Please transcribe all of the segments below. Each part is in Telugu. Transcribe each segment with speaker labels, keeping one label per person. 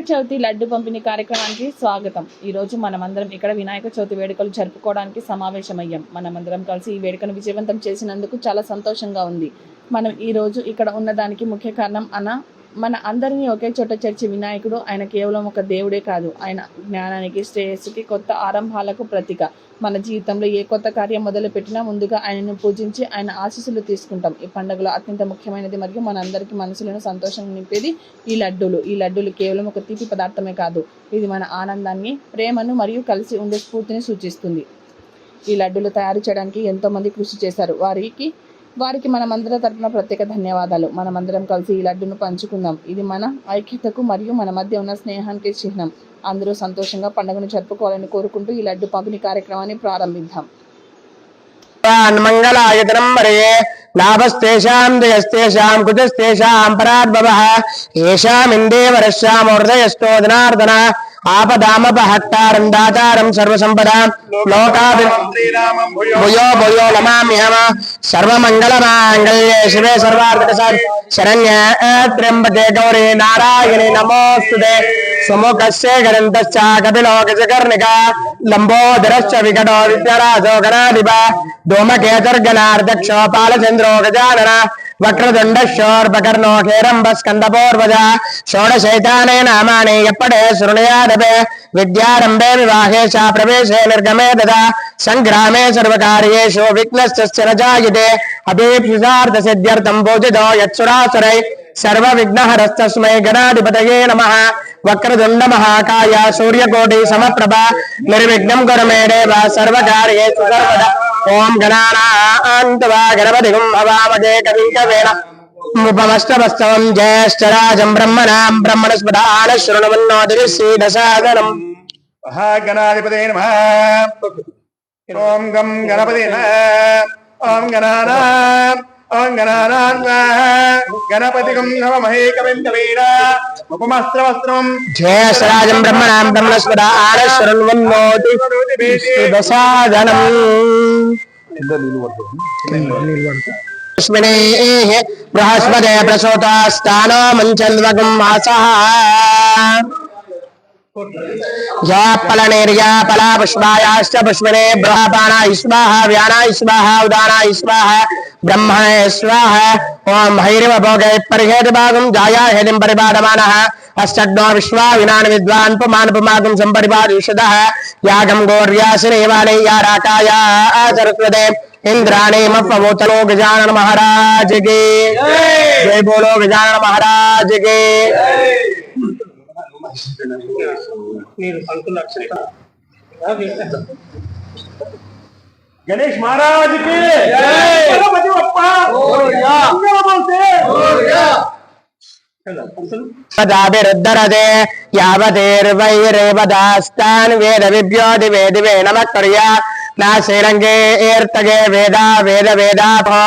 Speaker 1: చవితి లడ్డు పంపిణీ కార్యక్రమానికి స్వాగతం. ఈ రోజు మనమందరం ఇక్కడ వినాయక చవితి వేడుకలు జరుపుకోవడానికి సమావేశమయ్యాం. మనమందరం కలిసి ఈ వేడుకను విజయవంతం చేసినందుకు చాలా సంతోషంగా ఉంది. మనం ఈ రోజు ఇక్కడ ఉన్నదానికి ముఖ్య కారణం మన అందరినీ ఒకే చోట చేర్చే వినాయకుడు. ఆయన కేవలం ఒక దేవుడే కాదు, ఆయన జ్ఞానానికి, శ్రేయస్సుకి, కొత్త ఆరంభాలకు ప్రతీక. మన జీవితంలో ఏ కొత్త కార్యం మొదలు పెట్టినా ముందుగా ఆయనను పూజించి ఆయన ఆశీస్సులు తీసుకుంటాం. ఈ పండుగలో అత్యంత ముఖ్యమైనది మరియు మనందరికీ మనసులను సంతోషంగా నింపేది ఈ లడ్డూలు. ఈ లడ్డూలు కేవలం ఒక తీపి పదార్థమే కాదు, ఇది మన ఆనందాన్ని, ప్రేమను మరియు కలిసి ఉండే స్ఫూర్తిని సూచిస్తుంది. ఈ లడ్డూలు తయారు చేయడానికి ఎంతోమంది కృషి చేశారు. వారికి మనమందరి తరపున ప్రత్యేక ధన్యవాదాలు. మనమందరం కలిసి ఈ లడ్డును పంచుకుందాం. ఇది మన ఐక్యతకు మరియు మన మధ్య ఉన్న స్నేహానికి చిహ్నం. అందరూ సంతోషంగా పండుగను జరుపుకోవాలని కోరుకుంటూ ఈ లడ్డు పంపిణీ కార్యక్రమాన్ని ప్రారంభిద్దాం.
Speaker 2: మంగళాయతనం మరే లాభస్తేషాం జయస్తేషాం కుజస్తేషాం పరాద్భవః ఏషామిందేవరస్యామోర్ధయస్తో జనార్దన ఆపదామపహట్టారం దాతారం సర్వసంపదాం భూయో భూయో నమామ్యహం. సర్వమంగళమాంగళ్యే శివే సర్వార్థసాధకే శరణ్యే త్ర్యంబకే గౌరీ నారాయణి నమోస్తుతే. సుముఖస్య గరంతశ్చ కపిలో గజకర్ణికా లంబోదరశ్చ వికటో విద్యరాజో గణాధిప ధూమకేతుర్గణార్దక్షో పాలచంద్రో గజానన వక్రదుండశోర్పకర్ణో హేరంబస్కందపూర్వజ. షోడశైతానే నామాని ఎప్పడే శృణుయాదపే విద్యారంభే వివాహే చ ప్రవేశే నిర్గమే తదా సంగ్రామే సర్వకార్యేషు విఘ్నశ్చ న జాయతే. అభీప్సితార్థ సిద్ధ్యర్థం పూజితో యత్సురాసురై సర్వ విఘ్నహరస్తస్మై గణాధిపతయే నమః. వక్రదుండ మహాకాయ సూర్యకోటి సమప్రభ నిర్విఘ్నం కురు మే దేవ సర్వకార్యేషు సర్వదా. ఓం గణానాం త్వా గణపతిం హవామహే కవిం కవీన ఉపమస్తవస్తవం జ్యేష్ఠరాజం బ్రహ్మణాం బ్రహ్మణస్పదాన శృణుమన్నోతిభిः శ్రీదశాదనం.
Speaker 3: మహాగణాధిపతయే నమః. ఓం గం గణపతే నమః. ఓం గణానాం గణపతిగం హవామహే కవిం కవీన ఉపమస్తవస్త్రం
Speaker 2: జ్యేష్ఠరాజం బ్రహ్మణాం బ్రహ్మణస్పదాన శృణుమన్నోతిభిः శ్రీదశాదనం. బృహస్పతే ప్రసూతాస్తానో మంచన్వగం మాసః. పలనేర్యాపలా పుష్పాయాశ్చ పుష్పనే బృహపానాయ స్వాహ వ్యానాయ స్వాహ ఉదానాయ స్వాహ బ్రహ్మణే స్వాహ. ఓం హైరివ భోగై పరిహేతి భాగం జాయా హేతిం పరిపాదమానః. అష్టగ్నో విశ్వా వినాన విద్వాన్ పుమాన్ పుమాగం సంపరిపాదిషదః. యాగం గోర్యాసినేవానే యారాకాయ సరస్వతే इंद्राणी मफवोतलो गजानन महाराज के जय. बोलो गजानन महाराज के.
Speaker 3: गणेश महाराज के
Speaker 2: सदाभिरुद्धरते यावतेर्वैरेवदास्तान् वेद विभ्योति वेदिवे नमः कर्या नाशेरंगे एर्तगे वेदा वेद वेदाभो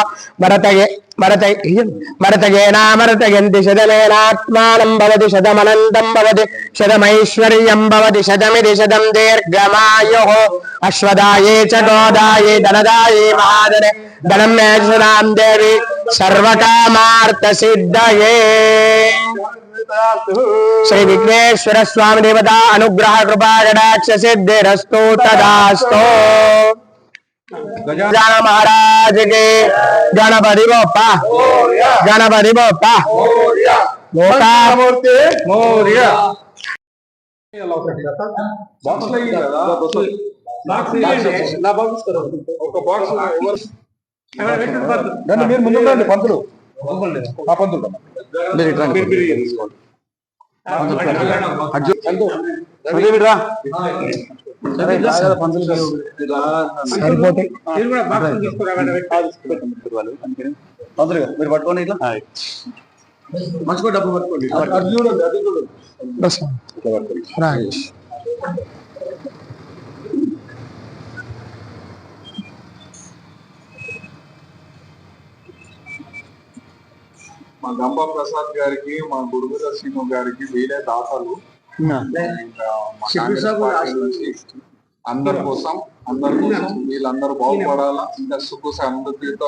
Speaker 2: मरतगेनामरतगन्ति शतमेनात्मानं भवति शतमनन्तं भवति शतमैश्वर्यं भवति शतमिति शतं दीर्घमायुः. अश्वदाये च गोदाये धनदाये महाधने धनं मे सुरां देवी सर्वकामार्थसिद्धये. श्री विघ्नेश्वर स्वामी देवता अनुग्रह कृपा कटाक्ष सिद्धिरस्तु तदास्तु. गजानन महाराज के. गणपति बप्पा गणपति बप्पा
Speaker 3: మూర్తి మౌర్య. మీరు ముందు రండి పంతులు. పంతులు మీరు పట్టుకోండి ఇట్లా మంచిగా డబ్బు పట్టుకోండి. మా గంపా ప్రసాద్ గారికి, మా గురుగుల శ్రీను గారికి వీరే దాతలు. అందరి కోసం వీళ్ళందరూ బాగుపడాలా, ఇంకా సుఖ సమృద్ధితో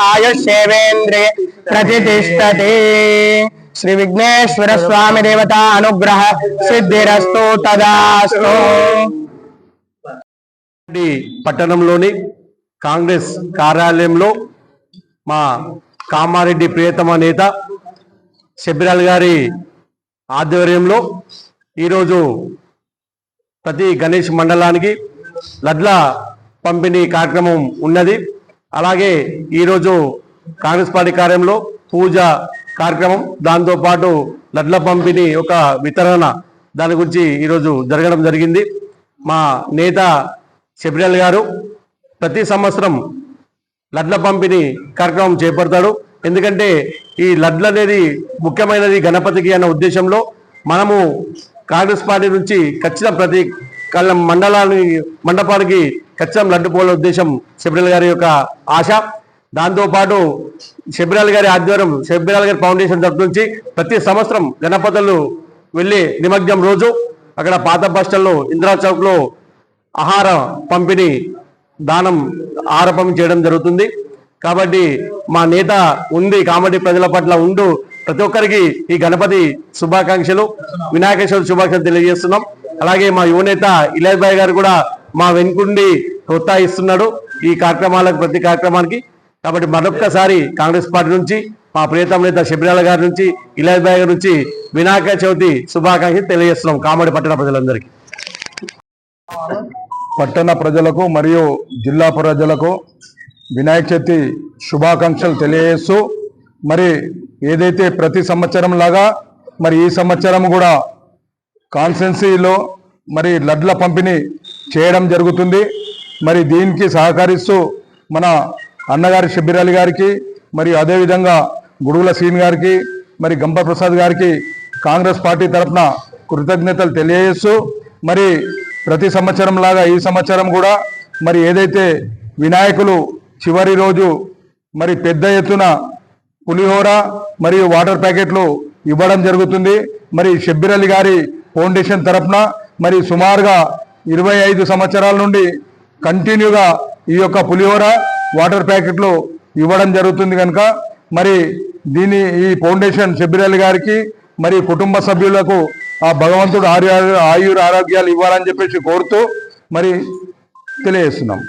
Speaker 3: ఆయుష్ సేవేంద్రియ ప్రతిష్టతే.
Speaker 2: శ్రీ విఘ్నేశ్వర స్వామి దేవత అనుగ్రహ సిద్ధిరస్తు తదాస్తు.
Speaker 4: పట్టణంలోని కాంగ్రెస్ కార్యాలయంలో మా కామారెడ్డి ప్రియతమ నేత శబిరాల్ గారి ఆధ్వర్యంలో ఈరోజు ప్రతి గణేష్ మండలానికి లడ్ల పంపిణీ కార్యక్రమం ఉన్నది. అలాగే ఈరోజు కాంగ్రెస్ పార్టీ కార్యాలయంలో పూజ కార్యక్రమం, దాంతోపాటు లడ్ల పంపిణీ ఒక వితరణ దాని గురించి ఈరోజు జరగడం జరిగింది. మా నేత శబిరాల్ గారు ప్రతి సంవత్సరం లడ్ల పంపిణీ కార్యక్రమం చేపడతాడు. ఎందుకంటే ఈ లడ్లు అనేది ముఖ్యమైనది గణపతికి అన్న ఉద్దేశంలో మనము కాంగ్రెస్ పార్టీ నుంచి ఖచ్చితంగా ప్రతి మండపానికి ఖచ్చితంగా లడ్డు పోలే ఉద్దేశం శబిరాల్ గారి యొక్క ఆశ. దాంతోపాటు శబిరాల్ గారి ఆధ్వర్యం, శబిరాల్ గారి ఫౌండేషన్ తరఫు నుంచి ప్రతి సంవత్సరం గణపతులు వెళ్ళి నిమజ్జనం రోజు అక్కడ పాత బస్టల్లో ఇందిరా చౌక్లో ఆహార పంపిణీ ఆహార పంపిణీ చేయడం జరుగుతుంది. కాబట్టి మా నేత ఉంది కామెడీ ప్రజల పట్ల ఉండు ప్రతి ఒక్కరికి ఈ గణపతి శుభాకాంక్షలు, వినాయక చవితి శుభాకాంక్షలు తెలియజేస్తున్నాం. అలాగే మా యువనేత ఇలాజ్ భాయ్ గారు కూడా మా వెనుకుండి ప్రోత్సహిస్తున్నాడు ఈ కార్యక్రమాలకు, ప్రతి కార్యక్రమానికి. కాబట్టి మరొక్కసారి కాంగ్రెస్ పార్టీ నుంచి మా ప్రియతమ నేత శబిరాల్ గారి నుంచి, ఇలాజ్ భాయ్ గారి నుంచి వినాయక చవితి శుభాకాంక్షలు తెలియజేస్తున్నాం కామెడీ పట్టణ ప్రజలందరికీ.
Speaker 3: పట్టణ ప్రజలకు మరియు జిల్లా ప్రజలకు వినాయక చవితి శుభాకాంక్షలు తెలియజేస్తూ, మరి ఏదైతే ప్రతి సంవత్సరం లాగా మరి ఈ సంవత్సరం కూడా కాన్స్టిట్యున్సీలో మరి లడ్ల పంపిణీ చేయడం జరుగుతుంది. మరి దీనికి సహకరిస్తూ మన అన్నగారి శబిరాల్ గారికి, మరి అదేవిధంగా గుడుగుల శ్రీని గారికి, మరి గంప ప్రసాద్ గారికి కాంగ్రెస్ పార్టీ తరఫున కృతజ్ఞతలు తెలియజేస్తూ, మరి ప్రతి సంవత్సరం లాగా ఈ సంవత్సరం కూడా మరి ఏదైతే వినాయకులు చివరి రోజు మరి పెద్ద ఎత్తున పులిహోర మరియు వాటర్ ప్యాకెట్లు ఇవ్వడం జరుగుతుంది. మరి శబిరాల్ గారి ఫౌండేషన్ తరఫున మరి సుమారుగా 25 సంవత్సరాల నుండి కంటిన్యూగా ఈ యొక్క పులిహోర వాటర్ ప్యాకెట్లు ఇవ్వడం జరుగుతుంది కనుక మరి ఈ ఫౌండేషన్ శబిరాల్ గారికి మరి కుటుంబ సభ్యులకు ఆ భగవంతుడు ఆయుర ఆరోగ్యాలు ఇవ్వాలని చెప్పేసి కోరుతూ మరి తెలియజేస్తున్నాం.